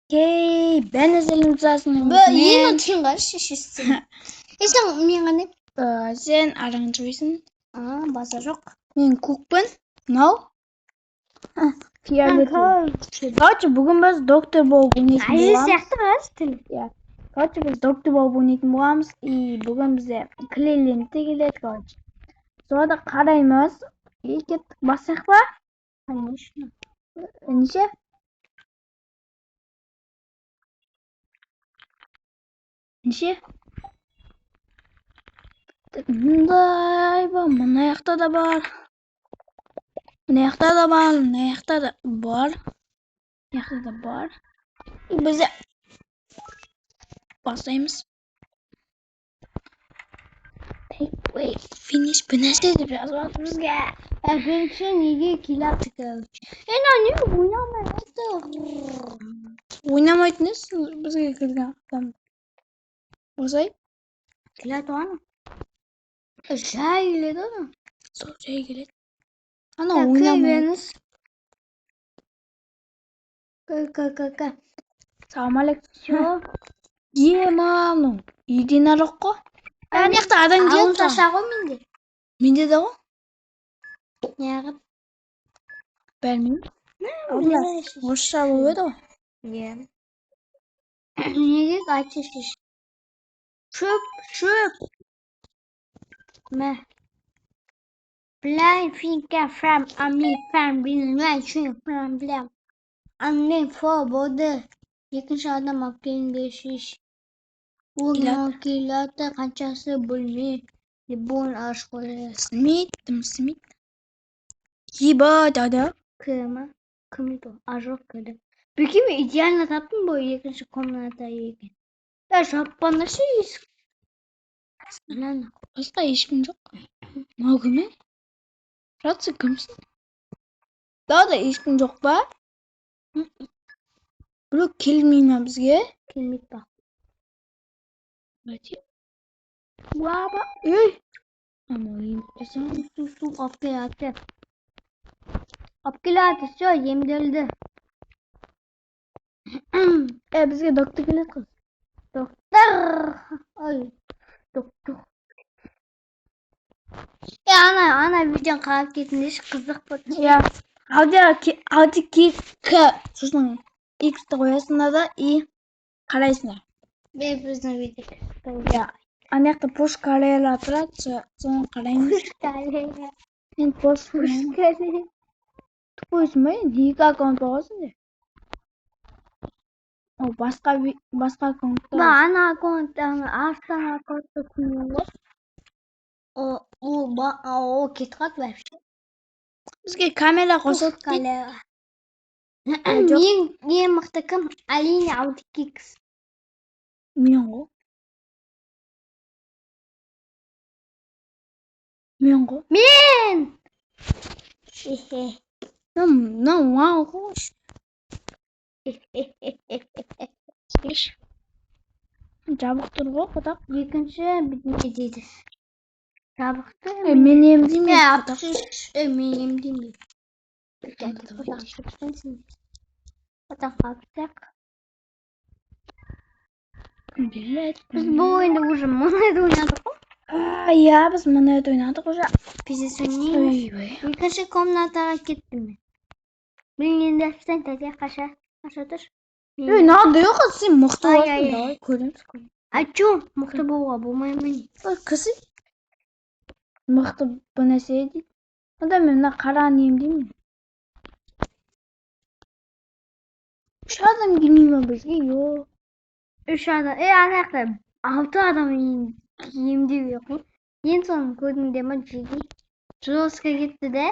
Окей, бәріне сәлем Ең тиынға шешесі. Сен мен қандай? Сен оранжевыйсың. Баса жоқ. Мен көкпін. Мынау фиолетовый. Короче, бүгін біз доктор болып ойнайтын боламыз. Сияқты қаз тіл. Иә. Короче, біз доктор болып ойнайтын боламыз. И бүгін бізде клейлент те келеді, короче. Сонда қараймыз. Кеттік, бассақ па? Конечно. Неше? Неше? Мындай ба, мына жақта да бар. Мына жақта да бар, мына жақта да бар. Мына жақта да бар. Біз бастаймыз. Take away, finish бір нәрсе деп жазып жатыр бізге. Әкенші неге келапты короче. Не ойнамайды. Ойнамайтын бізге кірген адам. Осай? Келеді ғана. Жай келеді ғана. Сол жай келеді. Ана ойнамайды. Ка. Салам алейкум. Все. Мамның. Единорог қой. Ана жақта адам келеді. Ауын шаша ғой менде. Менде де ғой. Неғып? Бәрмеймін. Орысша болып еді ғой. Иә. Неге айтшы шеш. Шөп. Мә. Blind finger from Ami from Billy from Blam. Anne for body. Екінші адам алып келінге шеш. Ол келеді қаншасы бөлме. Либон аш қойды. Смит. Ебать, ада. Кім еді? Ажық кеді. Прикинь, идеально таптым ғой екінші комната екен. Жаппанда ше есік. Басқа ешкім жоқ. Мынау кім? Жатсы кімсің? Да ешкім жоқ па? Біреу келмей ма бізге? Келмейді ба. Уаба. Ей! Амайын. Су алып келеді. Алып келеді, все, емделді. Бізге доктор келеді қыз. Доктор. Ана видеоны қарап кетіңдерші, қызық болды. Иә. Алды к. Сосын X-ті қоясыңдар да и қарайсыңдар. Біздің видео. Иә. Ана жақта пошкалелер тұрады, соны қараймыз. Пошкалелер. Мен пошкалелер. Қойсын ба, екі аккаунт болғасын де. Басқа аккаунтта. Ана аккаунттан астан аккаунтты күнен ғой. О, кетіп қалды вообще. Бізге камера қосылып дейді. Ең мықты кім? Алина Аудикикс. Мен ғой. Мен! Мынау қош. Жабық тұр ғой, құдақ. Екінші бітіне дейді. Жабықты. Мен емдеймін. Мен емдеймін. Құдақ қапсақ. Біз бұл ойында уже мұнайды ойнадық қой. Иә, біз мұнайды ойнадық уже. Пиздес ойнейміз. Екінші комнатаға кеттім мен. Мен енді сен тәте қаша тұр. Надо жоқ, сен мықты боласың. Давай көреміз. А чё? Мықты болуға болмай ма не? Кісі мықты бұл нәрсе дейді. Онда мен мына қараны емдеймін. Үш адам келмей ма бізге? Жоқ. Үш адам. Ана жақта 6 адам емдеуге қой. Ең соңын көрдіңдер ма жеге? Жолсқа кетті де.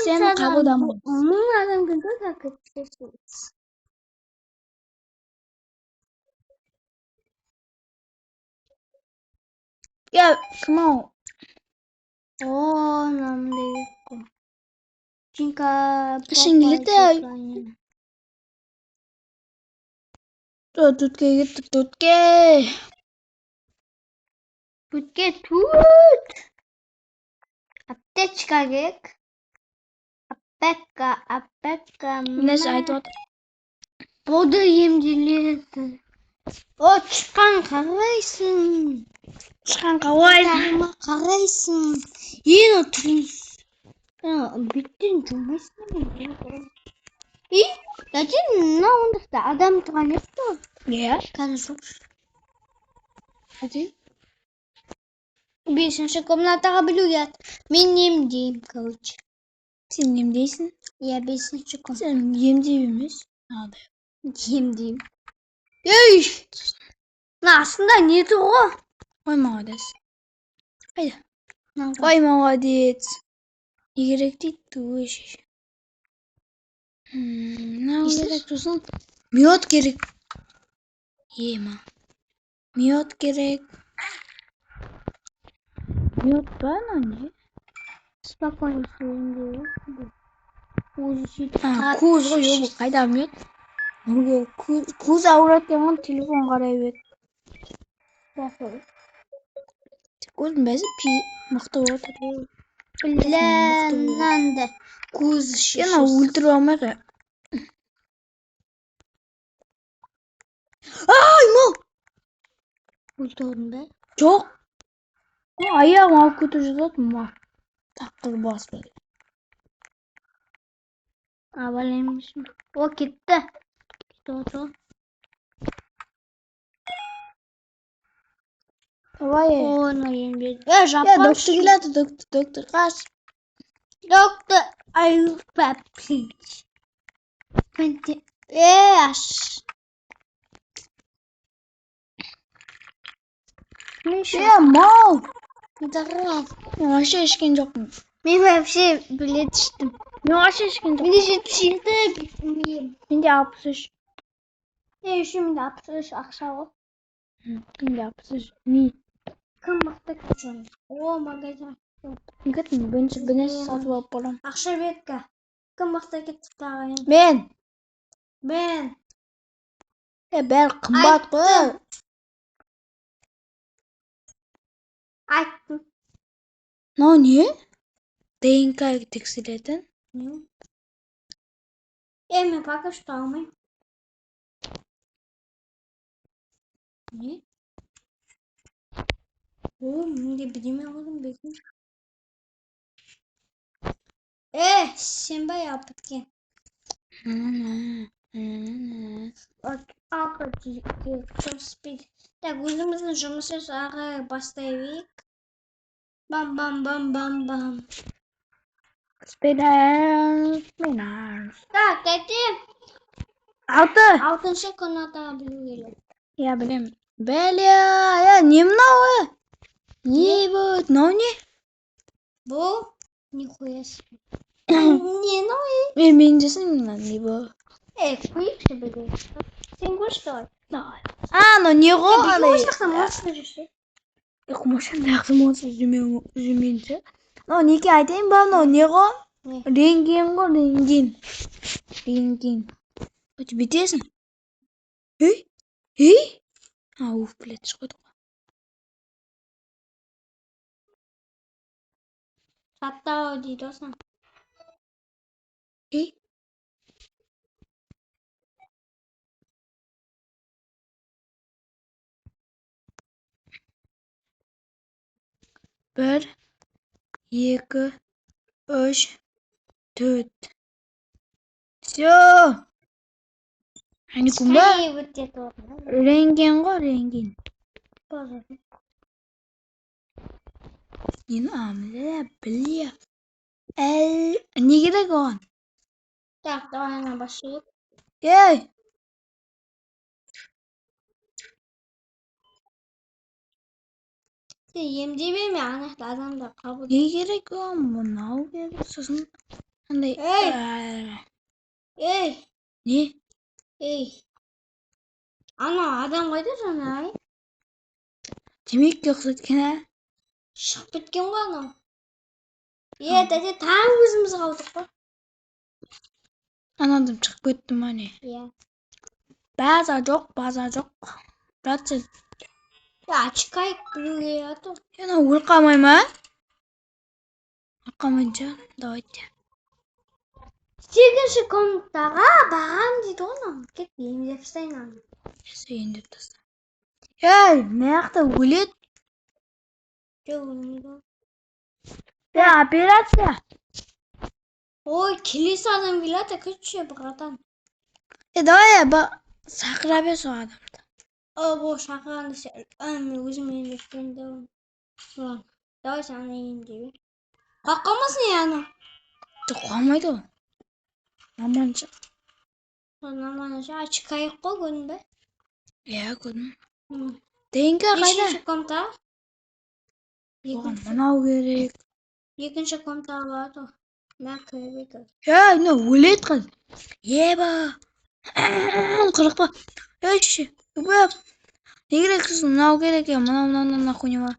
Сен қабылдамай. 1000 адам келді как это. Я, кім ау? Намды ко. Чинка. Қашан келеді? Түтке кеттік, түтке. Түтке түт. Аптечка керек. Аппекка. Нәсе айтып отыр. Боды емдилээд. Очхан гарайсан. Гарайсан. Энэ өтрис. Биттэн жумайсан. Дажин наундахта адам тганэфто. Ja. Канасуш. Один. Бишинши комнатага билуят. Минимдим, короче. Sen nemdesin? Я бишинши комната. Sen yemdeymiş. Hadi. Емдим. Эй! Aslında не doğru. Ой, молодец. Haydi. Ой, Ой, молодец. Не gerek değil duş. Ne gerek dursun? Miyot gerek. Yema. Miyot gerek. Miyot bana ne? спокойно сидим. Kuz o yok. Haydi miyot. Kuz avrat yaman telefon karayı. Kuz bezi pi mıhtı orta. Ленанда. Куз Yana ultramara. Ay mo. Ультурында. Çok. Ayağım al götüreceğiz mı? Takkız bas böyle. Авалемишим. О, кетті. Что-то. Давай. О, на ембед. Ya Жапон. doktor geldi doktor kaç. Доктор Аюпапич. Аш. Ya mal. Здоров. Yavaş eşkin yok mu? Мен вообще билет іштім. Yavaş eşkin yok. Мен де жеткізді білмеймін. Şimdi 63. Үшін менде 63 ақша ғой. Şimdi 63. Mi? Кім мықты кетсең? О, магазин. Gitme beni satıp alıp balam. Ақша берді. Кім мықты кетті тағайын? Ben. Мен. Ben kımbat koy. Айттым. Ne? ДНК тексtilledin. Мен пока что алмаймын. Не? О, менде бірдеме қойдым бекін. Сенбай алып кеткен. Так, өзіміздің жұмысты ары бастай берейік. Бам-бам-бам-бам-бам. Spinners. Так, кәте. 6. 6-шы комнатаға білу керек. Я білем. Бля, не мынау? Не bu? Мынау не? Бұл нихуя себе. Не, Мен жасым мына не bu? қойшы біле. Сен көрші ғой. No не ғой? Бекошақта монстр жүрсе. Қомашан дақсы монстр жүрмейінше. Неге айтайын ба? Не ғой? Рентген ғой, рентген. Өте бетесің? Уф, блядь, шығады ғой. Саттау дейді осың. Bir, 2, 3, 4. Все. Hani kumba? Rengin ғой, rengin. Yine amele biliyor. Ne gerek oğan? Так, давай на başlayalım. Ey. Емдей ме ана адамда қабыл. Ne gerek oğan? Bu ne gerek? Sosun. Hani. Ей, Ne? ей. Ана адам қайда жаңа? Demek ki öksürtken ha? Шығып кеткен ғой анау. Дәде тағы өзіміз қалдық қой. Anladım, çıkıp gittim hani. Baza жоқ. Ratça. Ya çıkayık білуге аты. Yana өлқамай ма? Өлқамайынша, давайте. 8-ші комнатаға бағам дейді оны. Ket yengep tastayın. Sen de tasta. Hey, ne yakta ulit? Yok. Ya operatsiya. Oy, kilise adam vilata kaçıyor bakadan. Давай сахрап со адамды. O bu şakanı şey. Anne uzun yengepten devam. Ulan. Давай sana yiyeyim diyor. Kalkamasın yani. Қоймайды ғой. Аманша. Aman aşağı açık ayık koy önünde. Иә, көрдім. Hı. Теңкі қайда? Beşinci komta. Оған мынау керек. Екінші komta var o. Ben köye bekliyorum. Ей, мына өледі қыз. Еба. Қырықпа. Еші. Өп. Не керек сіз? Мынау керек я. Мынау хуйня.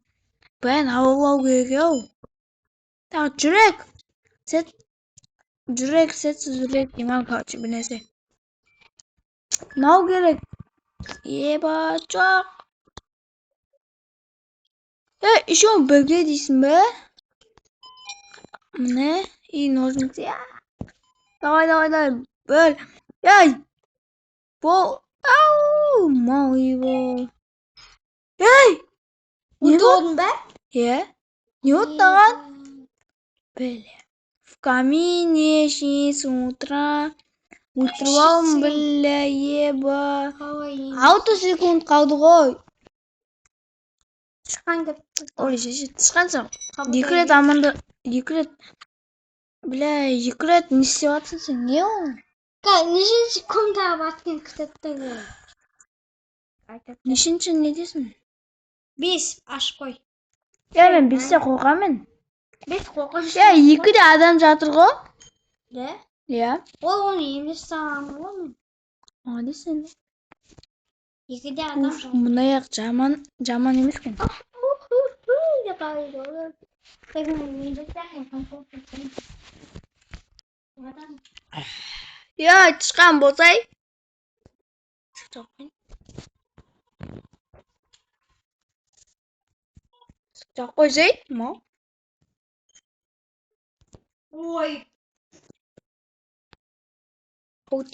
Бәрін аулау керек ау. Так, жүрек. Сет. Жүрек, сетсіз жүрек. Имам, короче, бір нәрсе. Мынау керек. Еба, жоқ. Еще бөге дейсің бе? Міне, и ножницы. Давай, бөл. Ей! Бол. Ау! Мау его. Ей! Не Burada var? oldun be. Е? Не оттаған? Бля. В камине 6 утра. Утром, бля, еба. Havayı. 6 секунд қалды ғой. Çıkan gibi. Ой, тышқансың. Екі рет аманды. Екі рет. Бля, екі рет не істеп жатсың сен? Не ол? Нешінші komta batken kıtatta böyle. Нешінші не дейсің? Biz aşk koy. Я мен 5-те қойғанмын. Biz kokoş. Я 2-де адам жатыр ғой. Ne? Иә. Onu yemiş sağlamı var mı? Hadi sen. İkide adam. Мұнаяқ жаман емес екен. Я тышқан болсай. Сықтап қойсай. Мау. Ой. Ауч.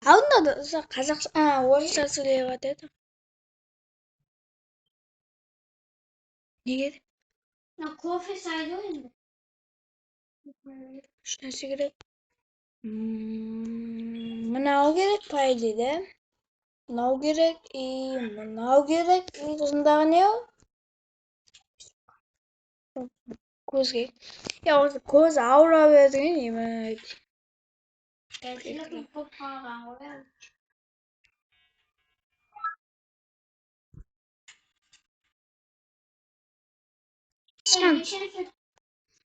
Алдында да қазақша, орысша сөйлеп жатыр. Неге? Kofe saydı oyunda. Үш нәрсе керек. Мынау керек пай дейді. Мынау керек, мынау керек. Осындағы не ол? Көз керек. Я осы көз ауыра берген емей.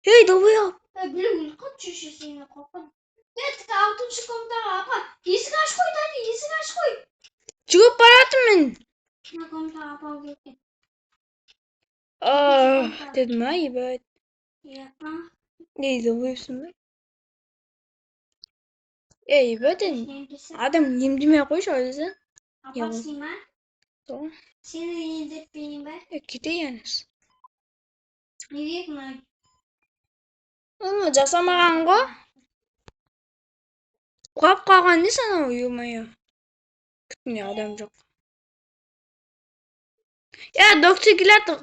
Ей, долбоёб! Блин, kaç şişesini kokun. Evet, altıncı komutan apa. Есік aç koy hadi, есік aç koy. Жүгіріп бара жатырмын. Na komutan apa geldi. Дедім а, ебать. Yapma. Ей, долбоёбсың ба? Ей, ебать, адам емдемей ақ қойшы ойласа. Апасың ба? Сол. Сені емдетпейін ба? Кетейініз. Не керек мына? Оны жасамаған ғой. Құлап қалған не санау, ё-моё. Күтіне адам жоқ. Я, доктор келеді.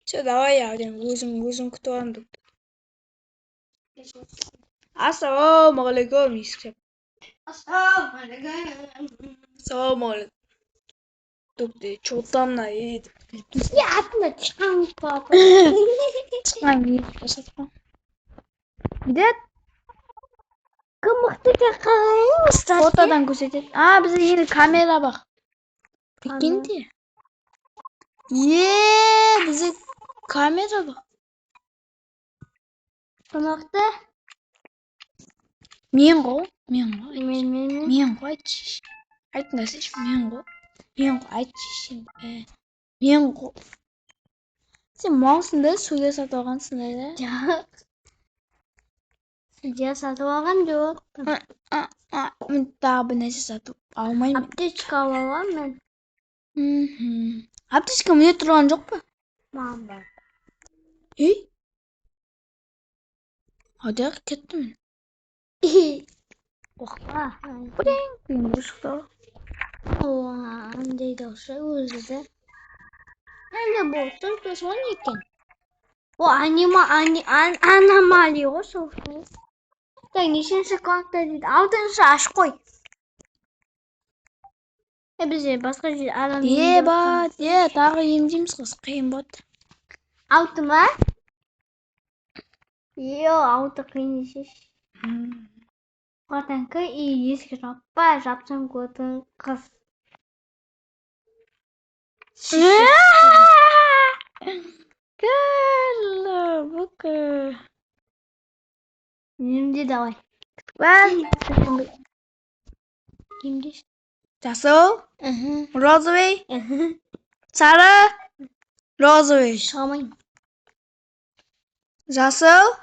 Все, давай я өзім күтіп аламын доктор. Ассалаумағалейкум, ескеп. Ассалаумағалейкум. Ассалаумағалейкум. Доктор, что там на едет? Я атына чыққан папа. Çıkan giyip başlatma. Gidet. Kımıқты kakayım ıslatı. Fotodan көрсетеді. Бізде енді камера бақ. Прикиньте. Бізде камера бақ. Kımıқты? Мен ғой. Мен. Айтшы. Айтыңдаршы, мен ғой. Айтшы. Мен ғой. Сен малсың да, судья сатып алғансың да. Жоқ. Судья сатып алған жоқ. Мен тағы бір нәрсе сатып алмаймын. Аптечка алам мен. Аптечка міне тұрған жоқ па? Маған бар. Адақ кетті мен. Охла. юм шигтэй. Оо андай дошоо үзээ. Анда ботон тосоникен. Оо аномали осоо. Так нишин секундтай ауденс ашгүй. Эбизе басқа жил арам. Еба, дағы емжимсіз қиын бот. Аутома? Йо, ауто қиын шиш. Гатанка и еск жаппа, жапсам готын қыз. Гэл, бүкі. Немде давай. Бәл. Кимдеш? Жасыл, розовый, сары, розовый. Шығамайын. Жасыл,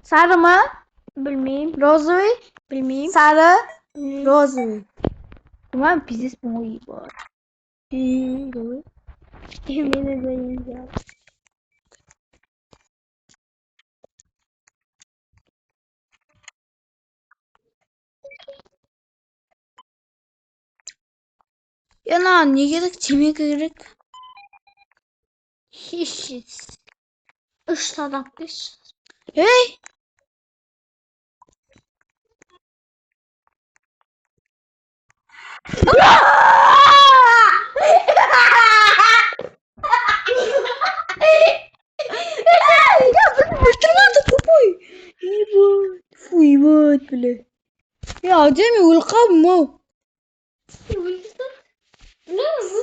сары ма? Білмеймін. Розовый, Білмеймін. сары, розовый. Думаю, пиздец по-моему ебать. Мені де нельзя. Яна, не керек, темекі керек. Хищиц. Үш тарап кеш. Ей! Фу, ебать, бля. Я, где мне улқам,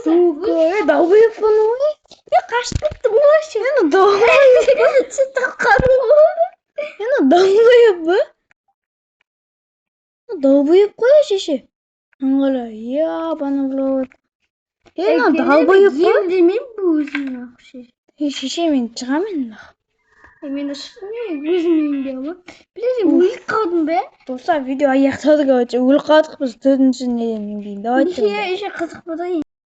Сука, долбоеб фануи. Я қашты болашы. Ені долбоеб. Сен қарың. Ені долбоеб ба? Долбоеб қой шеше. Аңғала, ебаны блот. Ені долбоеб ба? Емдемеймін бұл өзің ақшы. Шеше мен шығамын. Мен шықпаймын өзіммен де ма. Білесің өліп қалдым бе? Достар, видео аяқтадық. Өліп қалдық біз төртінші неден кейін. Давайте. Еще қызық болайын.